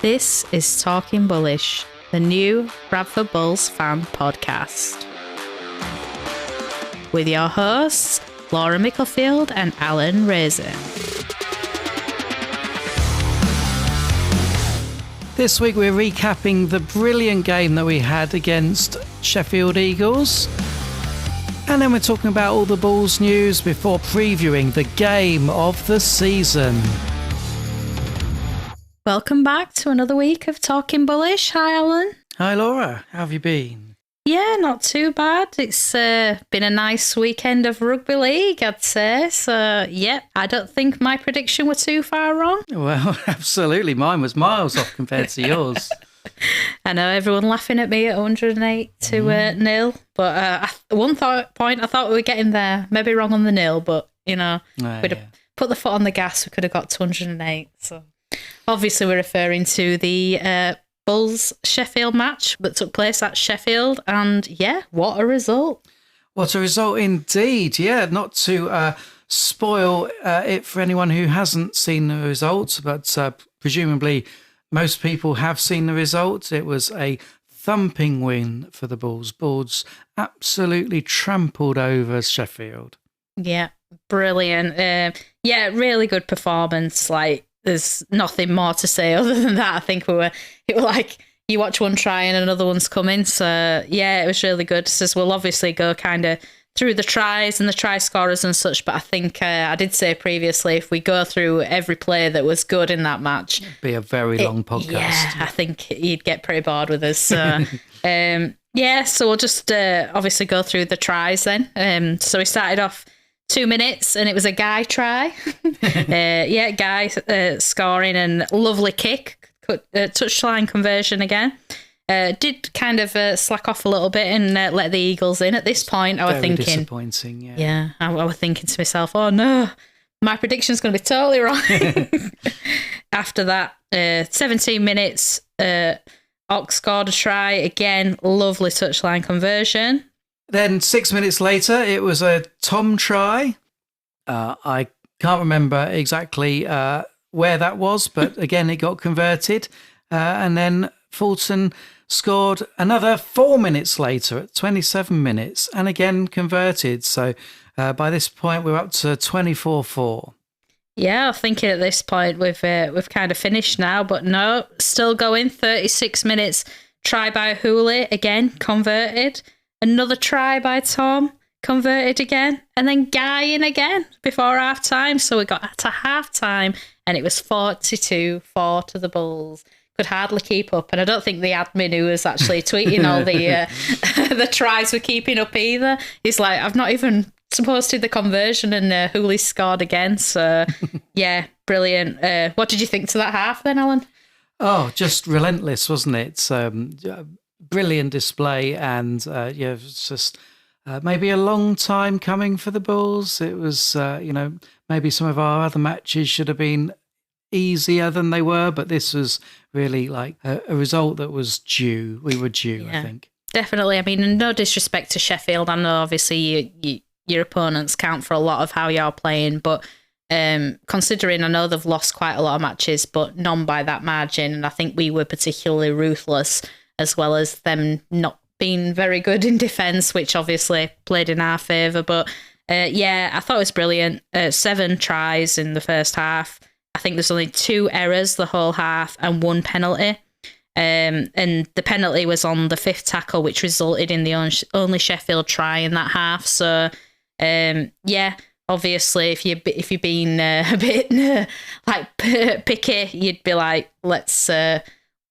This is Talking Bullish, the new Bradford Bulls fan podcast. With your hosts, Laura Micklefield and Alan Raisin. This week we're recapping the brilliant game that we had against Sheffield Eagles. And then we're talking about all the Bulls news before previewing the game of the season. Welcome back to another week of Talking Bullish. Hi, Alan. Hi, Laura. How have you been? Yeah, not too bad. It's been a nice weekend of rugby league, I'd say. So, yeah, I don't think my prediction were too far wrong. Well, absolutely. Mine was miles off compared to yours. I know everyone laughing at me at 108 to 0. But at one point, I thought we were getting there. Maybe wrong on the nil, but, we'd have put the foot on the gas. We could have got to 108. So, obviously, we're referring to the Bulls Sheffield match that took place at Sheffield, and yeah, what a result. What a result indeed. Yeah, not to spoil it for anyone who hasn't seen the results, but presumably most people have seen the results. It was a thumping win for the Bulls. Bulls absolutely trampled over Sheffield. Yeah, brilliant. Really good performance. There's nothing more to say other than that. I think it was like you watch one try and another one's coming. So, yeah, it was really good. So we'll obviously go kind of through the tries and the try scorers and such. But I think I did say previously, if we go through every play that was good in that match, it'd be a very long podcast. Yeah, I think you'd get pretty bored with us. So, so we'll just obviously go through the tries then. So we started off 2 minutes and it was a Guy try. Guy scoring and lovely kick, touchline conversion again. Did kind of slack off a little bit and let the Eagles in. At this point, I was thinking, disappointing. Yeah, I was thinking to myself, oh no, my prediction's going to be totally wrong. After that, 17 minutes, Ox scored a try again. Lovely touchline conversion. Then 6 minutes later, it was a Tom try. I can't remember exactly where that was, but again, it got converted. And then Fulton scored another 4 minutes later at 27 minutes and again converted. So by this point, we're up to 24-4. Yeah, I'm thinking at this point we've kind of finished now, but no, still going. 36 minutes, try by Hooley, again converted. Another try by Tom, converted again, and then Guy in again before half-time. So we got to half-time, and it was 42-4 to the Bulls. Could hardly keep up, and I don't think the admin who was actually tweeting all the the tries were keeping up either. He's like, I've not even posted the conversion, and Hooley scored again. So, yeah, brilliant. What did you think to that half then, Alan? Oh, just relentless, wasn't it? Brilliant display, and it was just maybe a long time coming for the Bulls. It was, maybe some of our other matches should have been easier than they were, but this was really like a result that was due. We were due, yeah, I think. Definitely. I mean, no disrespect to Sheffield. I know obviously your opponents count for a lot of how you're playing, but considering I know they've lost quite a lot of matches, but none by that margin, and I think we were particularly ruthless, as well as them not being very good in defence, which obviously played in our favour. But I thought it was brilliant. 7 tries in the first half. I think there's only 2 errors the whole half and 1 penalty. And the penalty was on the 5th tackle, which resulted in the only Sheffield try in that half. So, obviously, if you've been a bit picky, you'd be like, let's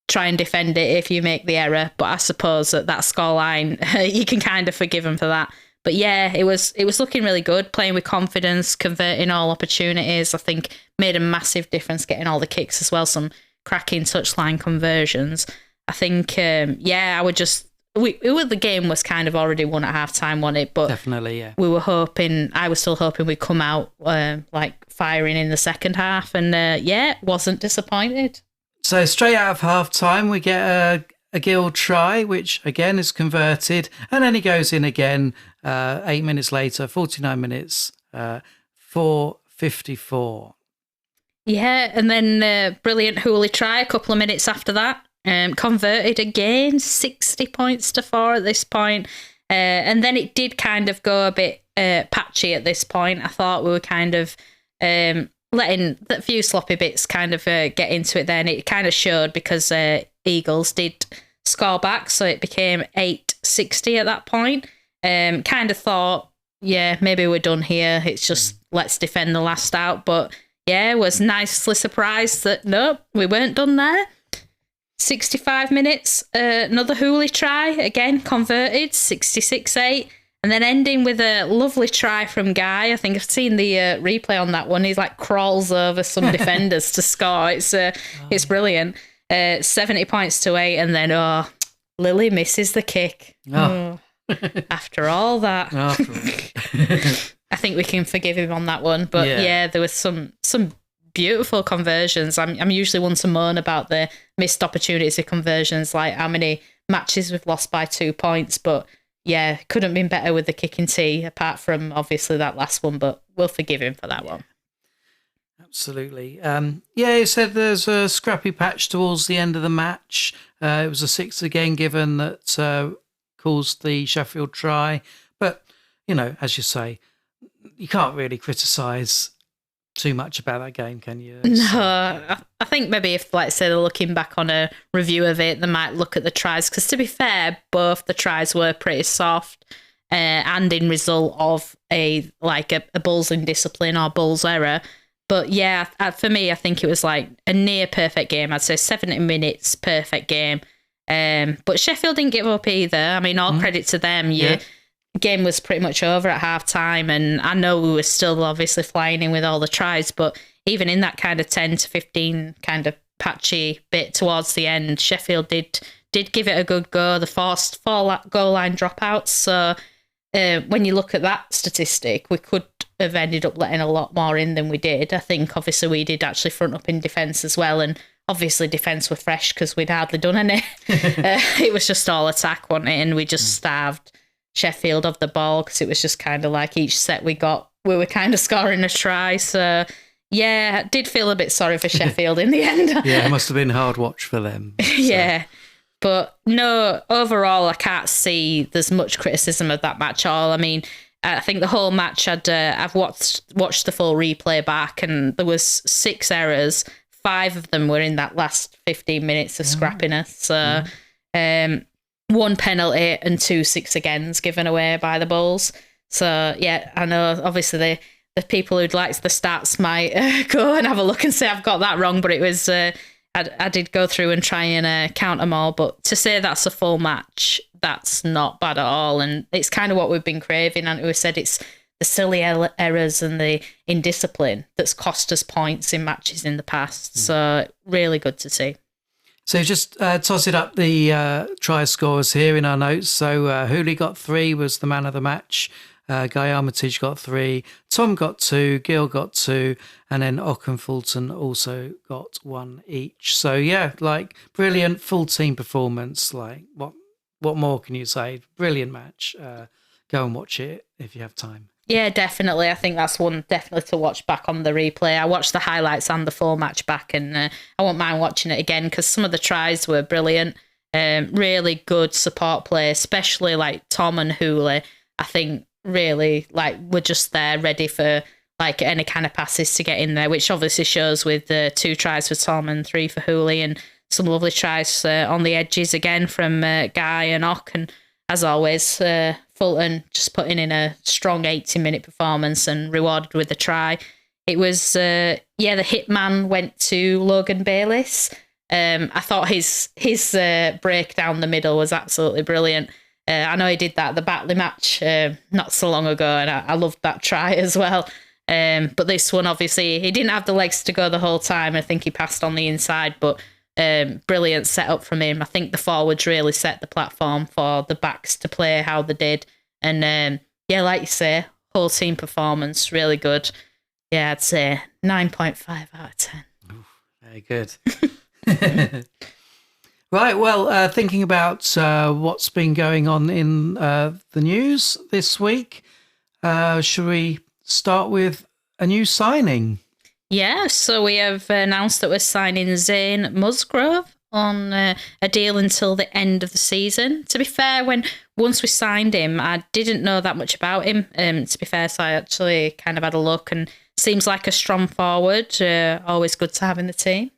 try and defend it if you make the error. But I suppose that scoreline, you can kind of forgive them for that. But yeah, it was looking really good, playing with confidence, converting all opportunities. I think made a massive difference getting all the kicks as well, some cracking touchline conversions. I think, the game was kind of already won at halftime, wasn't it? But definitely, yeah. I was still hoping we'd come out firing in the second half, and wasn't disappointed. So straight out of half-time, we get a Gill try, which again is converted, and then he goes in again 8 minutes later, 49 minutes, 4:54. Yeah, and then brilliant Hooley try a couple of minutes after that. Converted again, 60 points to 4 at this point. And then it did kind of go a bit patchy at this point. I thought we were kind of letting a few sloppy bits kind of get into it then. It kind of showed because Eagles did score back, so it became 8-60 at that point. Kind of thought, yeah, maybe we're done here. It's just let's defend the last out. But yeah, was nicely surprised that nope, we weren't done there. 65 minutes, another Hooley try, again converted, 66-8. And then ending with a lovely try from Guy. I think I've seen the replay on that one. He's like crawls over some defenders to score. It's brilliant. 70 points to 8, and then Lily misses the kick. After all that, I think we can forgive him on that one. But yeah there was some beautiful conversions. I'm usually one to moan about the missed opportunities of conversions, like how many matches we've lost by 2 points, but yeah, couldn't have been better with the kicking tee, apart from obviously that last one, but we'll forgive him for that one. Absolutely. He said there's a scrappy patch towards the end of the match. It was a 6 again given that caused the Sheffield try. But, as you say, you can't really criticise too much about that game, can you? No, I think maybe if, like I say, they're looking back on a review of it, they might look at the tries, because to be fair, both the tries were pretty soft and in result of a Bulls indiscipline or Bulls error. But yeah, for me, I think it was like a near perfect game. I'd say 70 minutes, perfect game. But Sheffield didn't give up either. I mean, all credit to them. Game was pretty much over at half time, and I know we were still obviously flying in with all the tries, but even in that kind of 10 to 15 kind of patchy bit towards the end, Sheffield did give it a good go. The forced 4 goal line dropouts. So when you look at that statistic, we could have ended up letting a lot more in than we did. I think obviously we did actually front up in defence as well, and obviously defence were fresh because we'd hardly done any. It was just all attack, wasn't it? And we just starved Sheffield of the ball, because it was just kind of like each set we got, we were kind of scoring a try. So yeah, I did feel a bit sorry for Sheffield in the end. Yeah, it must have been a hard watch for them. So. Yeah, but no, overall I can't see there's much criticism of that match at all. I mean, I think the whole match I've watched the full replay back, and there was 6 errors. 5 of them were in that last 15 minutes of scrappiness. So 1 penalty and 2 6-agains given away by the Bulls. So yeah, I know obviously the people who'd liked the stats might go and have a look and say I've got that wrong, but it was I did go through and try and count them all. But to say that's a full match, that's not bad at all, and it's kind of what we've been craving. And we said it's the silly errors and the indiscipline that's cost us points in matches in the past. So really good to see. So just tossing up the try scores here in our notes. So Hooley got 3, was the man of the match. Guy Armitage got 3. Tom got 2. Gill got 2. And then Ock and Fulton also got 1 each. So yeah, like brilliant full team performance. Like what more can you say? Brilliant match. Go and watch it if you have time. Yeah, definitely. I think that's one definitely to watch back on the replay. I watched the highlights and the full match back, and I won't mind watching it again because some of the tries were brilliant. Really good support play, especially like Tom and Hooley. I think really like we're just there ready for like any kind of passes to get in there, which obviously shows with the 2 tries for Tom and 3 for Hooley, and some lovely tries on the edges again from Guy and Ock. And as always, Fulton just putting in a strong 80-minute performance and rewarded with a try. It was, the hitman went to Logan Bayliss. I thought his break down the middle was absolutely brilliant. I know he did that at the Batley match not so long ago, and I loved that try as well. But this one, obviously, he didn't have the legs to go the whole time. I think he passed on the inside, but brilliant setup from him. I think the forwards really set the platform for the backs to play how they did. And like you say, whole team performance, really good. Yeah, I'd say 9.5 out of 10. Ooh, very good. Right, well, thinking about what's been going on in the news this week, should we start with a new signing? Yeah, so we have announced that we're signing Zane Musgrove on a deal until the end of the season. To be fair, once we signed him, I didn't know that much about him. To be fair, so I actually kind of had a look, and seems like a strong forward. Always good to have in the team.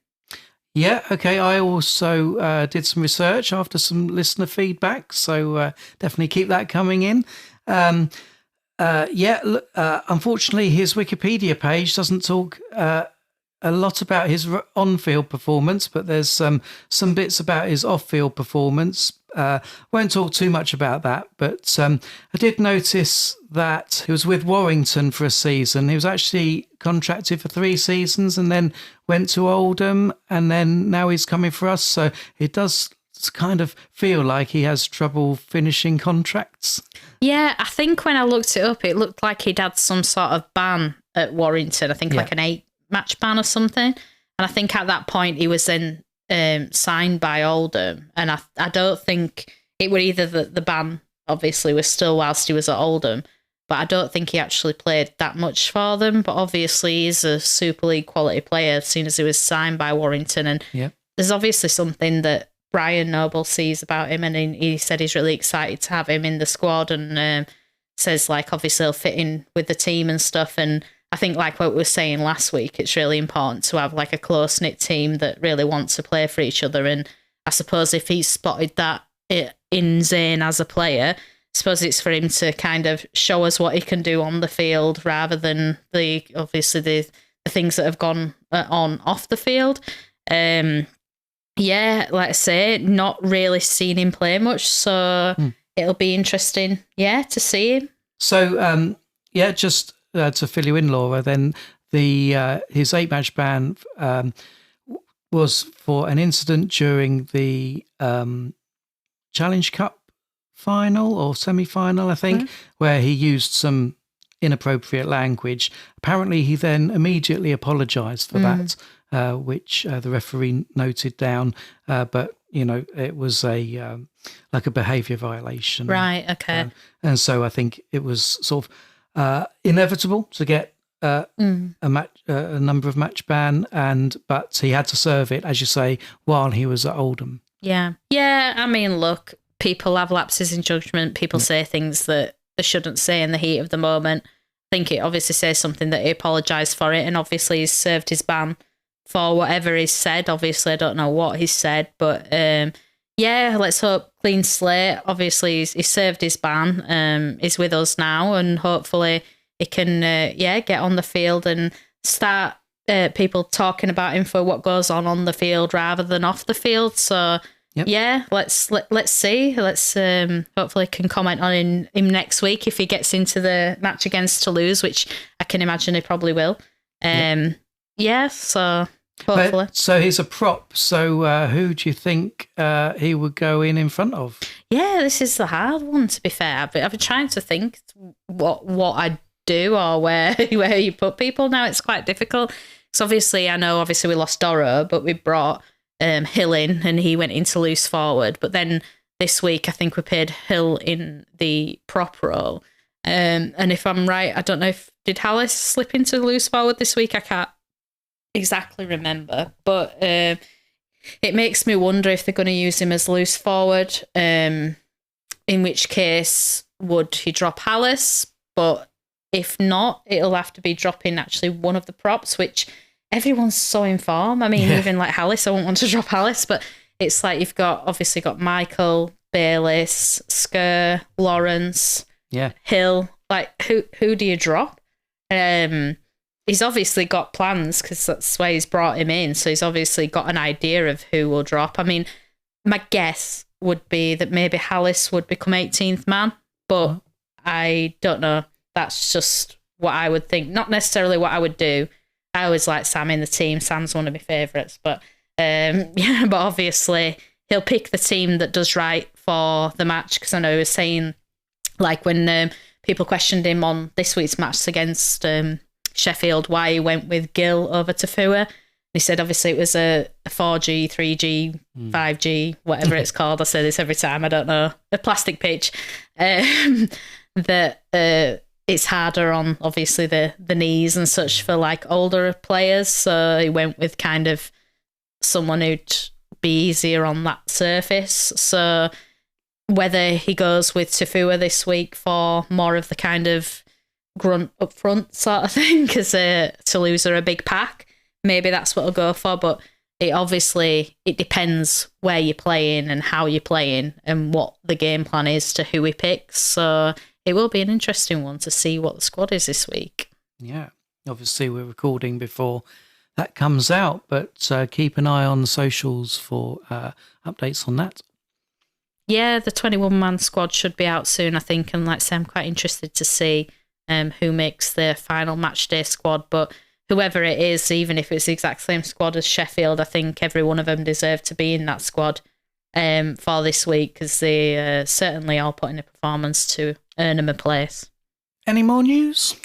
Yeah, okay. I also did some research after some listener feedback, so definitely keep that coming in. Unfortunately, his Wikipedia page doesn't talk a lot about his on-field performance, but there's some bits about his off-field performance. Won't talk too much about that, but I did notice that he was with Warrington for a season. He was actually contracted for 3 seasons and then went to Oldham, and then now he's coming for us. So it does kind of feel like he has trouble finishing contracts. Yeah, I think when I looked it up, it looked like he'd had some sort of ban at Warrington. I think like an 8-match ban or something. And I think at that point he was then signed by Oldham. And I don't think it would either the ban obviously was still whilst he was at Oldham, but I don't think he actually played that much for them. But obviously he's a Super League quality player as soon as he was signed by Warrington. And there's obviously something that Brian Noble sees about him, and he said he's really excited to have him in the squad, and says like obviously he'll fit in with the team and stuff. And I think like what we were saying last week, it's really important to have like a close-knit team that really wants to play for each other. And I suppose if he's spotted that in Zane as a player, I suppose it's for him to kind of show us what he can do on the field rather than the things that have gone on off the field. Yeah, like I say, not really seen him play much, so it'll be interesting, to see him. So, just to fill you in, Laura, then his 8-match ban was for an incident during the Challenge Cup final or semi-final, I think, where he used some inappropriate language. Apparently, he then immediately apologised for that. Which the referee noted down, but it was a behaviour violation, right? Okay, and so I think it was sort of inevitable to get a number of match ban, but he had to serve it, as you say, while he was at Oldham. Yeah. I mean, look, people have lapses in judgment. People say things that they shouldn't say in the heat of the moment. I think it obviously says something that he apologised for it, and obviously he's served his ban for whatever he's said. Obviously, I don't know what he's said, but let's hope clean slate. Obviously, he's served his ban. He's with us now, and hopefully he can, get on the field and start people talking about him for what goes on the field rather than off the field. So, let's see. Let's hopefully can comment on him next week if he gets into the match against Toulouse, which I can imagine he probably will. So hopefully. So he's a prop. So who do you think he would go in front of? Yeah, this is the hard one, to be fair. I've been trying to think what I'd do or where you put people. Now it's quite difficult. So obviously, I know we lost Doro, but we brought Hill in, and he went into loose forward. But then this week, I think we played Hill in the prop role. And if I'm right, I don't know did Hallis slip into loose forward this week? I can't exactly remember, but it makes me wonder if they're going to use him as loose forward, in which case would he drop Hallis? But if not, it'll have to be dropping actually one of the props, which everyone's so in form. I mean, even like Hallis, I won't want to drop Hallis, but it's like you've got Michael, Bayliss, Sker, Lawrence, Hill. Like who do you drop? He's obviously got plans because that's why he's brought him in. So he's obviously got an idea of who will drop. I mean, my guess would be that maybe Hallis would become 18th man, but I don't know. That's just what I would think. Not necessarily what I would do. I always like Sam in the team. Sam's one of my favourites. But but obviously he'll pick the team that does right for the match, because I know he was saying, like when people questioned him on this week's match against Sheffield, why he went with Gill over Tafua. He said obviously it was a 4G, 3G, 5G, whatever it's called. I say this every time, I don't know. A plastic pitch. That it's harder on obviously the knees and such for like older players. So he went with kind of someone who'd be easier on that surface. So whether he goes with Tafua this week for more of the kind of grunt up front sort of thing, because Toulouse are a big pack, maybe that's what I'll go for. But it depends where you're playing and how you're playing and what the game plan is to who he picks. So it will be an interesting one to see what the squad is this week. Yeah, obviously we're recording before that comes out, but keep an eye on the socials for updates on that. Yeah, the 21-man squad should be out soon, I think. And like I say, I'm quite interested to see who makes the final match day squad. But whoever it is, even if it's the exact same squad as Sheffield, I think every one of them deserve to be in that squad for this week, because they certainly all put in a performance to earn them a place. Any more news?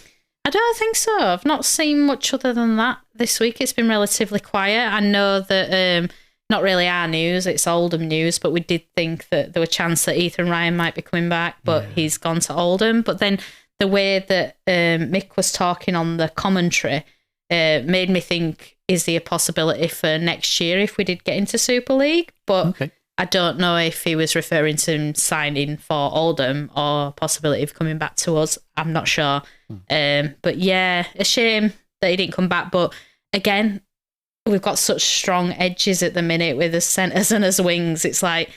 I don't think so. I've not seen much other than that this week. It's been relatively quiet. I know that not really our news, it's Oldham news, but we did think that there was a chance that Ethan Ryan might be coming back, but he's gone to Oldham. But then the way that Mick was talking on the commentary made me think, is there a possibility for next year if we did get into Super League? But I don't know if he was referring to him signing for Oldham or possibility of coming back to us. I'm not sure. But yeah, a shame that he didn't come back. But again, we've got such strong edges at the minute with his centres and his wings. It's like,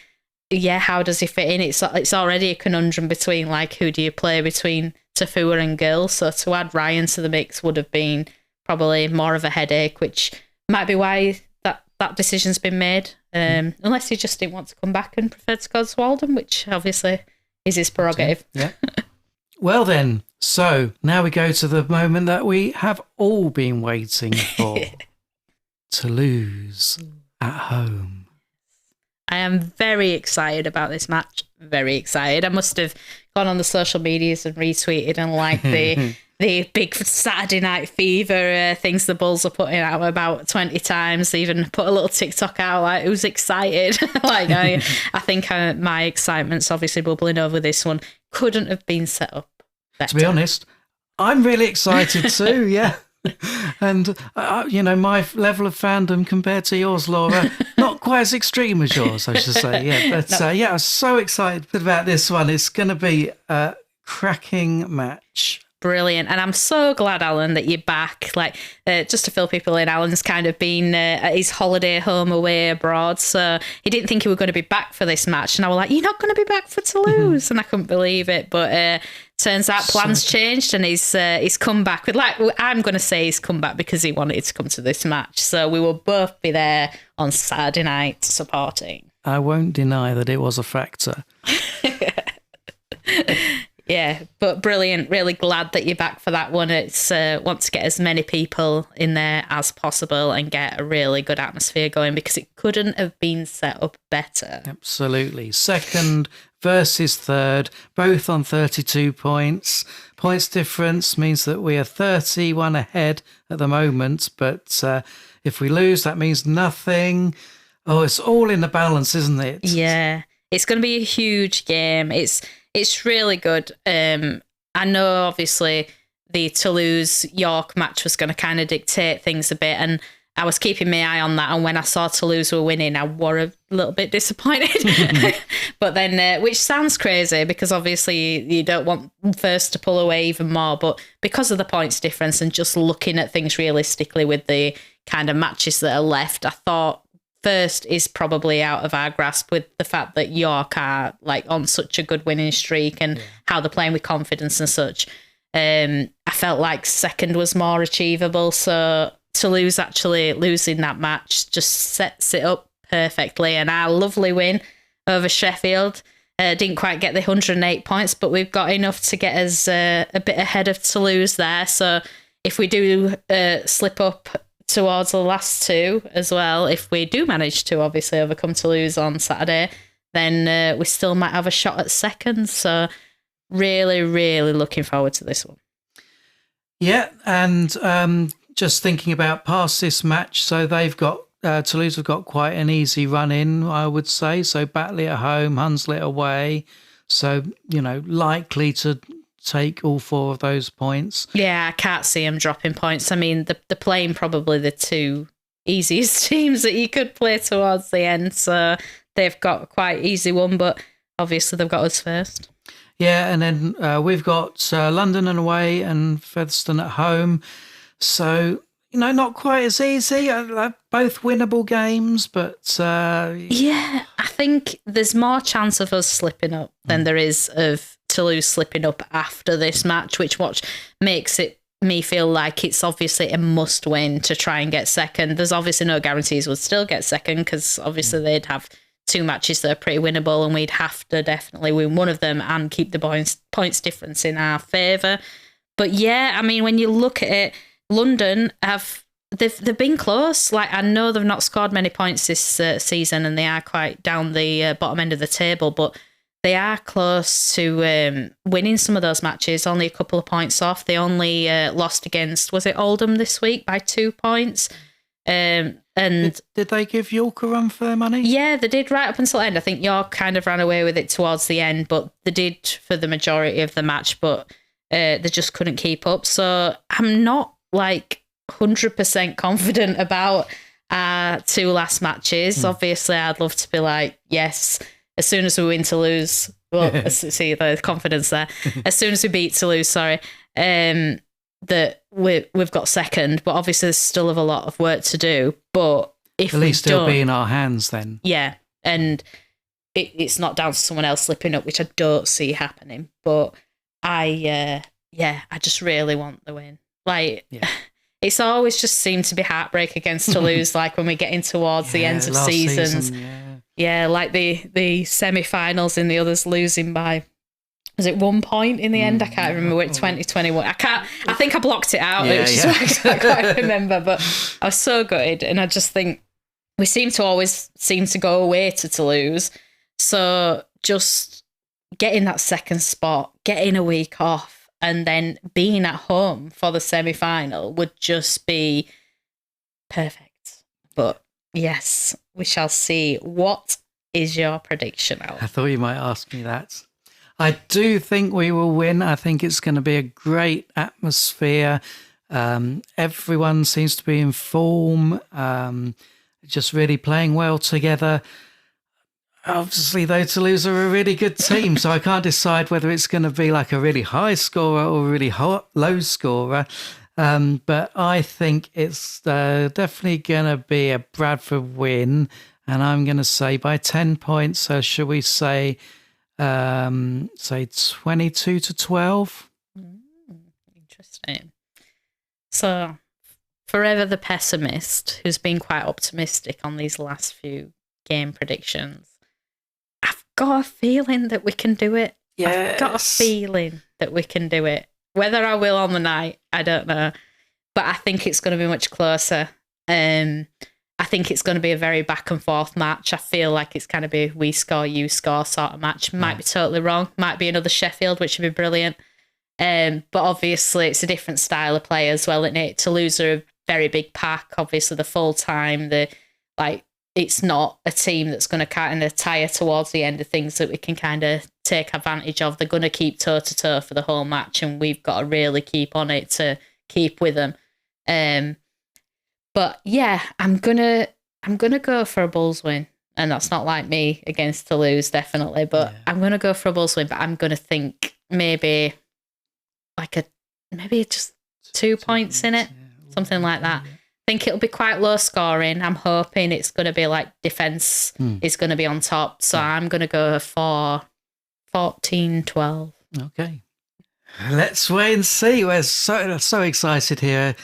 yeah, how does he fit in? It's already a conundrum between like, who do you play between Tafua and Gill? So to add Ryan to the mix would have been probably more of a headache, which might be why that decision's been made. Unless he just didn't want to come back and preferred to go to Oldham, which obviously is his prerogative. Yeah. Well then, so now we go to the moment that we have all been waiting for. Toulouse at home. I am very excited about this match. Very excited. I must have gone on the social medias and retweeted and liked the big Saturday Night Fever things the Bulls are putting out about 20 times. They even put a little TikTok out like, who's excited? I think my excitement's obviously bubbling over this one. Couldn't have been set up better. To be honest, I'm really excited too, yeah. And, my level of fandom compared to yours, Laura, not quite as extreme as yours, I should say. Yeah, but I'm so excited about this one. It's going to be a cracking match. Brilliant. And I'm so glad, Alan, that you're back. Like, just to fill people in, Alan's kind of been at his holiday home away abroad. So he didn't think he was going to be back for this match. And I was like, you're not going to be back for Toulouse? And I couldn't believe it. But turns out plans changed and he's come back with, like, I'm going to say he's come back because he wanted to come to this match. So we will both be there on Saturday night supporting. I won't deny that it was a factor. Yeah, but brilliant. Really glad that you're back for that one. It's want to get as many people in there as possible and get a really good atmosphere going, because it couldn't have been set up better. Absolutely. Second versus third, both on 32 points. Points difference means that we are 31 ahead at the moment, but if we lose, that means nothing. Oh, it's all in the balance, isn't it? Yeah, it's going to be a huge game. It's really good. I know, obviously, the Toulouse-York match was going to kind of dictate things a bit, and I was keeping my eye on that. And when I saw Toulouse were winning, I were a little bit disappointed. But then, which sounds crazy, because obviously you don't want first to pull away even more. But because of the points difference and just looking at things realistically with the kind of matches that are left, I thought first is probably out of our grasp, with the fact that York are like on such a good winning streak and how they're playing with confidence and such. I felt like second was more achievable. So Toulouse actually losing that match just sets it up perfectly. And our lovely win over Sheffield didn't quite get the 108 points, but we've got enough to get us a bit ahead of Toulouse there. So if we do slip up towards the last two as well, if we do manage to obviously overcome Toulouse on Saturday, then we still might have a shot at second. So really, really looking forward to this one. Yeah, and just thinking about past this match, so they've got Toulouse have got quite an easy run in, I would say. So Batley at home, Hunslet away. So, likely to take all 4 of those points. Yeah, I can't see them dropping points. I mean, they're playing probably the 2 easiest teams that you could play towards the end, so they've got a quite easy one, but obviously they've got us first. Yeah, and then we've got London and away and Featherstone at home. So, not quite as easy. Both winnable games, but... Yeah, I think there's more chance of us slipping up than there is of Toulouse slipping up after this match, which makes me feel like it's obviously a must win to try and get second. There's obviously no guarantees we'll still get second because obviously they'd have 2 matches that are pretty winnable and we'd have to definitely win one of them and keep the points difference in our favour. But yeah, I mean, when you look at it, London they've been close. Like, I know they've not scored many points this season and they are quite down the bottom end of the table, but they are close to winning some of those matches, only a couple of points off. They only lost against, was it Oldham this week, by 2 points? And did they give York a run for their money? Yeah, they did right up until the end. I think York kind of ran away with it towards the end, but they did for the majority of the match, but they just couldn't keep up. So I'm not 100% confident about our 2 last matches. Obviously, I'd love to be yes, as soon as we win Toulouse, see the confidence there. As soon as we beat Toulouse, that we've got second, but obviously there's still a lot of work to do. But if at least it'll be in our hands then. Yeah, and it's not down to someone else slipping up, which I don't see happening. But I just really want the win. It's always just seemed to be heartbreak against Toulouse, when we're getting towards the ends of seasons. Yeah, the semi-finals and the others losing by, was it 1 point in the end? I can't remember which 2021. I think I blocked it out. I can't remember, but I was so gutted. And I just think we always seem to go away to Toulouse. So just getting that second spot, getting a week off, and then being at home for the semi-final would just be perfect. But yes, we shall see. What is your prediction, Al? I thought you might ask me that. I do think we will win. I think it's going to be a great atmosphere. Everyone seems to be in form, just really playing well together. Obviously, though, Toulouse are a really good team, so I can't decide whether it's going to be a really high scorer or a really low scorer. But I think it's definitely going to be a Bradford win, and I'm going to say by 10 points. So should we say 22-12? Interesting. So, forever the pessimist, who's been quite optimistic on these last few game predictions. I've got a feeling that we can do it. Yes. I've got a feeling that we can do it. Whether I will on the night, I don't know. But I think it's going to be much closer. I think it's going to be a very back and forth match. I feel like it's going to be we score, you score sort of match. Might be totally wrong. Might be another Sheffield, which would be brilliant. But obviously it's a different style of play as well, isn't it? Toulouse are a very big pack. Obviously the full time, it's not a team that's going to kind of tire towards the end of things that we can kind of take advantage of. They're going to keep toe-to-toe for the whole match, and we've got to really keep on it to keep with them. But yeah, I'm gonna go for a Bulls win, and that's not like me against Toulouse, definitely. But I'm gonna go for a Bulls win. But I'm gonna think maybe just 2 points in it, something like that. I think it'll be quite low scoring. I'm hoping it's going to be defence is going to be on top. So I'm going to go for 14-12. Okay. Let's wait and see. We're so excited here.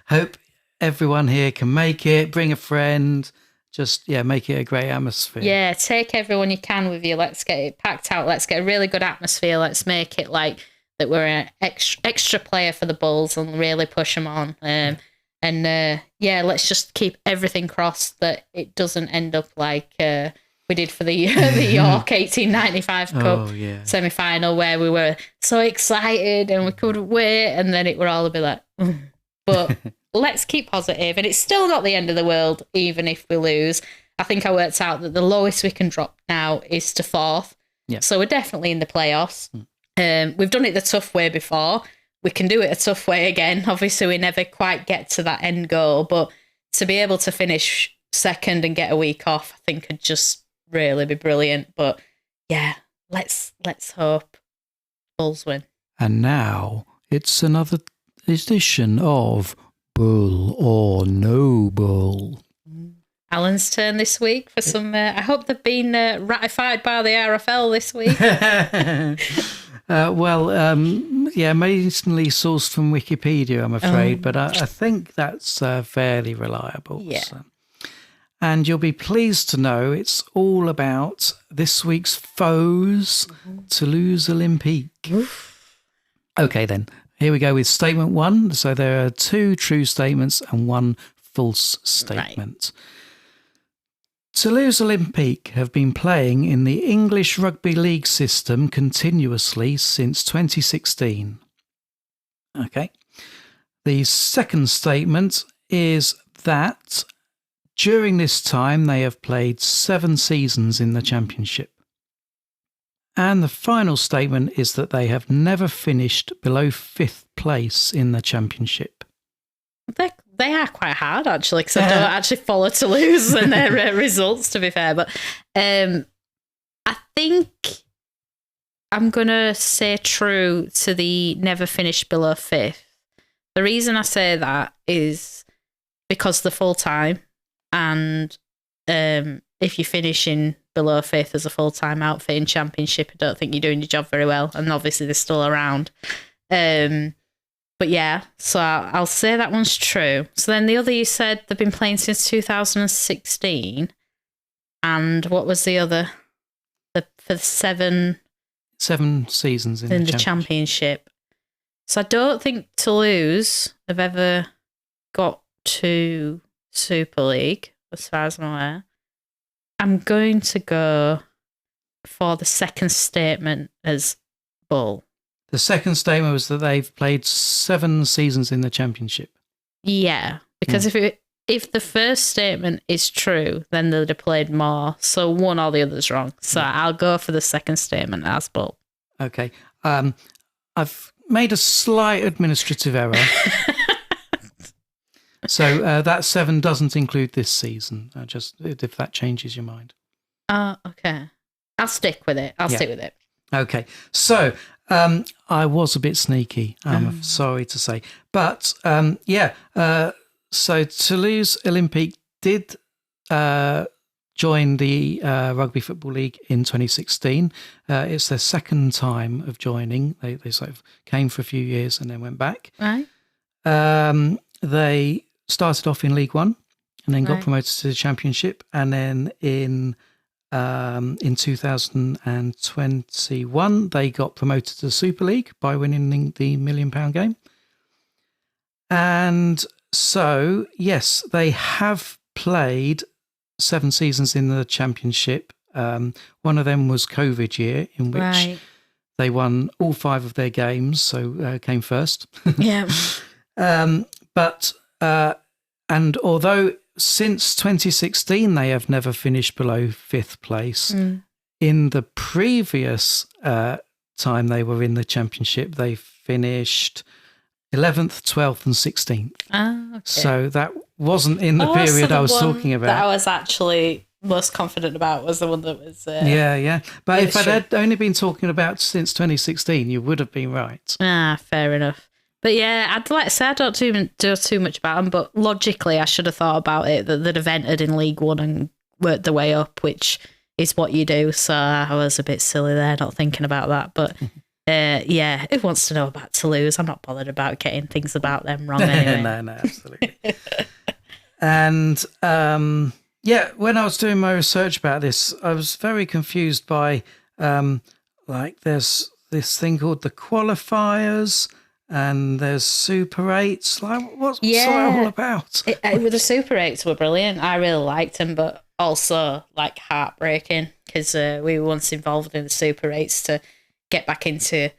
Hope everyone here can make it. Bring a friend. Just, make it a great atmosphere. Yeah, take everyone you can with you. Let's get it packed out. Let's get a really good atmosphere. Let's make it that we're an extra player for the Bulls and really push them on. Let's just keep everything crossed that it doesn't end up like we did for the York 1895 Cup semi-final, where we were so excited and we couldn't wait, and then it were all a bit like, but let's keep positive, and it's still not the end of the world even if we lose. I think I worked out that the lowest we can drop now is to 4th. Yeah. So we're definitely in the playoffs. We've done it the tough way before. We can do it a tough way again. Obviously, we never quite get to that end goal, but to be able to finish second and get a week off, I think could just really be brilliant. But yeah, let's hope Bulls win. And now it's another edition of Bull or No Bull. Alan's turn this week for some. I hope they've been ratified by the RFL this week. Mainly sourced from Wikipedia, I'm afraid, but I think that's fairly reliable. Yeah. So. And you'll be pleased to know it's all about this week's foes, Toulouse Olympique. Oof. Okay, then. Here we go with statement one. So there are 2 true statements and 1 false statement. Right. Toulouse Olympique have been playing in the English Rugby League system continuously since 2016. Okay. The second statement is that during this time they have played 7 seasons in the Championship. And the final statement is that they have never finished below 5th place in the Championship. They are quite hard, actually, because I don't actually follow Toulouse and their results, to be fair. But I think I'm going to say true to the never finished below 5th. The reason I say that is because they're full-time, and if you're finishing below 5th as a full-time outfit in Championship, I don't think you're doing your job very well, and obviously they're still around. But yeah, so I'll say that one's true. So then the other, you said they've been playing since 2016. And what was the other? For 7 seasons in the Championship. So I don't think Toulouse have ever got to Super League, as far as I'm aware. I'm going to go for the second statement as Bull. The second statement was that they've played 7 seasons in the Championship. Yeah, because if the first statement is true, then they'd have played more. So one or the other's wrong. So I'll go for the second statement as Bull. Okay. I've made a slight administrative error. So that 7 doesn't include this season. Just if that changes your mind. Okay. I'll stick with it. Stick with it. Okay. So I was a bit sneaky, I'm sorry to say. But so Toulouse Olympique did join the Rugby Football League in 2016. It's their second time of joining. They sort of came for a few years and then went back. Right. They started off in League One and then got promoted to the Championship. And then in 2021, they got promoted to the Super League by winning the £1 million game. And so, yes, they have played 7 seasons in the Championship. One of them was COVID year, in which they won all 5 of their games, so came first. Yeah. And although since 2016 they have never finished below 5th place, in the previous time they were in the Championship, they finished 11th, 12th and 16th. Okay. So that wasn't in the period I was talking about. That I was actually most confident about was the one that was... yeah. But if I'd only been talking about since 2016, you would have been right. Fair enough. But yeah, I'd like to say I don't do too much about them, but logically I should have thought about it, that they'd have entered in League One and worked their way up, which is what you do. So I was a bit silly there, not thinking about that. But who wants to know about Toulouse? I'm not bothered about getting things about them wrong anyway. No, absolutely. And when I was doing my research about this, I was very confused by there's this thing called the qualifiers. And there's Super 8s. What's that all about? The Super 8s were brilliant. I really liked them, but also heartbreaking because we were once involved in the Super 8s to get back into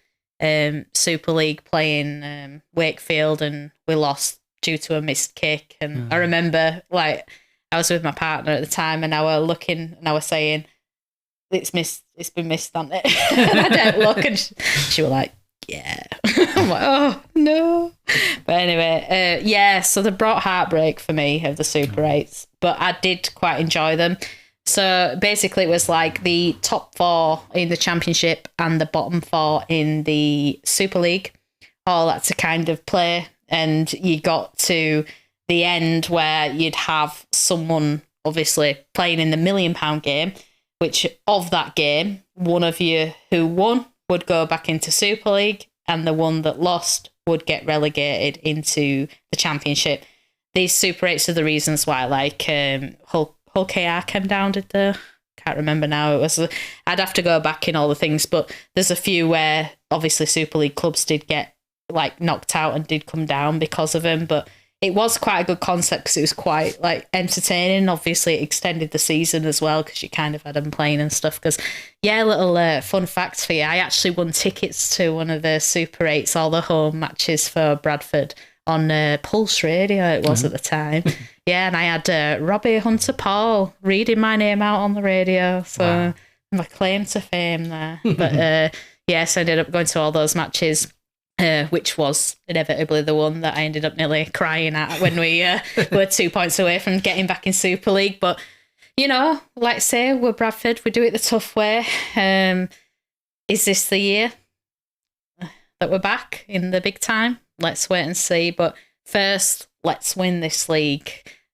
Super League playing Wakefield, and we lost due to a missed kick. And I remember I was with my partner at the time, and I were looking and I was saying, it's been missed, hasn't it? And I don't look, and she was like, yeah. I'm like, oh no. But anyway, so they brought heartbreak for me of the Super 8s, but I did quite enjoy them. So basically it was like the top 4 in the Championship and the bottom 4 in the Super League all had to kind of play, and you got to the end where you'd have someone obviously playing in the £1 million game, which of that game, one of you who won would go back into Super League, and the one that lost would get relegated into the Championship. These Super 8s are the reasons why, like, Hull KR came down, did they? Can't remember now. I'd have to go back in all the things, but there's a few where obviously Super League clubs did get like knocked out and did come down because of him, but it was quite a good concept because it was quite like entertaining. Obviously it extended the season as well because you kind of had them playing and stuff. Because little fun facts for you, I actually won tickets to one of the Super 8s, all the home matches for Bradford on Pulse Radio it was at the time. Yeah, and I had Robbie Hunter-Paul reading my name out on the radio, so my claim to fame there. But so I ended up going to all those matches. Which was inevitably the one that I ended up nearly crying at when we were 2 points away from getting back in Super League. But, like I say, we're Bradford. We do it the tough way. Is this the year that we're back in the big time? Let's wait and see. But first, let's win this league.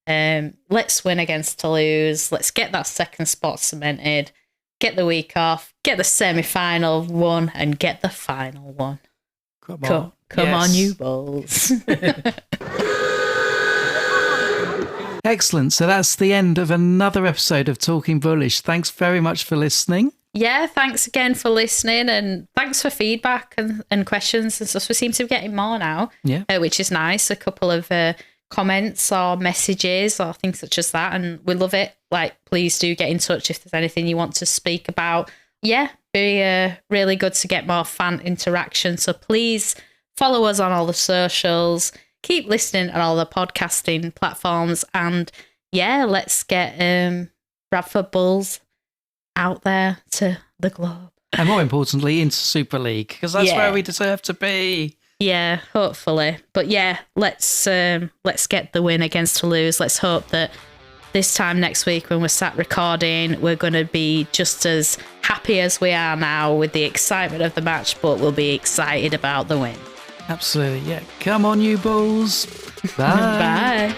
Let's win against Toulouse. Let's get that second spot cemented. Get the week off. Get the semi-final won and get the final one. Come on, you Bulls. Excellent. So that's the end of another episode of Talking Bullish. Thanks very much for listening. Yeah, thanks again for listening, and thanks for feedback and questions and stuff. We seem to be getting more now, which is nice. A couple of comments or messages or things such as that, and we love it. Like, please do get in touch if there's anything you want to speak about. Yeah, be really good to get more fan interaction. So please follow us on all the socials. Keep listening on all the podcasting platforms. And let's get Bradford Bulls out there to the globe. And more importantly, into Super League, because that's where we deserve to be. Yeah, hopefully. But let's get the win against Toulouse. Let's hope that this time next week when we're sat recording, we're going to be just as happy as we are now with the excitement of the match, but we'll be excited about the win. Absolutely, yeah. Come on, you Bulls. Bye. Bye.